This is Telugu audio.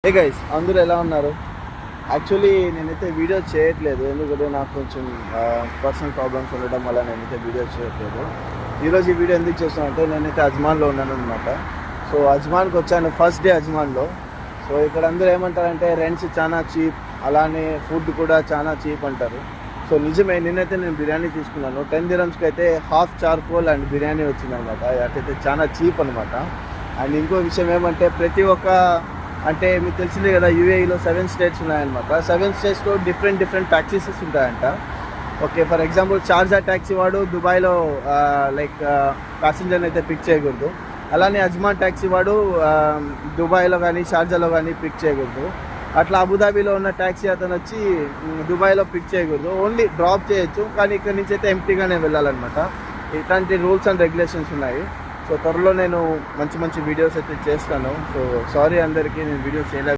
హే గైస్, అందరూ ఎలా ఉన్నారు? యాక్చువల్లీ నేనైతే వీడియో చేయట్లేదు, ఎందుకంటే నాకు కొంచెం పర్సనల్ ప్రాబ్లమ్స్ ఉండడం వల్ల నేనైతే వీడియో చేయట్లేదు. ఈరోజు ఈ వీడియో ఎందుకు చేస్తానంటే నేనైతే అజ్మాన్లో ఉన్నాను అనమాట. సో అజ్మాన్కి వచ్చాను, ఫస్ట్ డే అజ్మాన్లో. సో ఇక్కడ అందరూ ఏమంటారంటే రెంట్స్ చాలా చీప్, అలానే ఫుడ్ కూడా చాలా చీప్ అంటారు. సో నిజమే, నిన్నైతే నేను బిర్యానీ తీసుకున్నాను. 10 dirhamsకి అయితే హాఫ్ చార్కోల్ అండ్ బిర్యానీ వచ్చిందనమాట. అటైతే చాలా చీప్ అనమాట. అండ్ ఇంకో విషయం ఏమంటే ప్రతి ఒక్క అంటే మీకు తెలిసిందే కదా, యూఏఈలో 7 states ఉన్నాయన్నమాట. 7 స్టేట్స్లో డిఫరెంట్ ట్యాక్సీసెస్ ఉంటాయంట. Okay, for example Sharjah taxi వాడు దుబాయ్లో లైక్ ప్యాసింజర్ని అయితే పిక్ చేయకూడదు. అలానే అజ్మాన్ ట్యాక్సీ వాడు దుబాయ్లో కానీ షార్జాలో కానీ పిక్ చేయకూడదు. అట్లా అబుదాబీలో ఉన్న ట్యాక్సీ అతను వచ్చి దుబాయ్లో పిక్ చేయకూడదు, ఓన్లీ డ్రాప్ చేయొచ్చు. కానీ ఇక్కడ నుంచి అయితే ఎంప్టీగానే వెళ్ళాలన్నమాట. ఇట్లాంటి రూల్స్ అండ్ రెగ్యులేషన్స్ ఉన్నాయి. సో త్వరలో నేను మంచి వీడియోస్ అయితే చేస్తాను. సో సారీ అందరికీ, నేను వీడియోస్ చేయలేదు.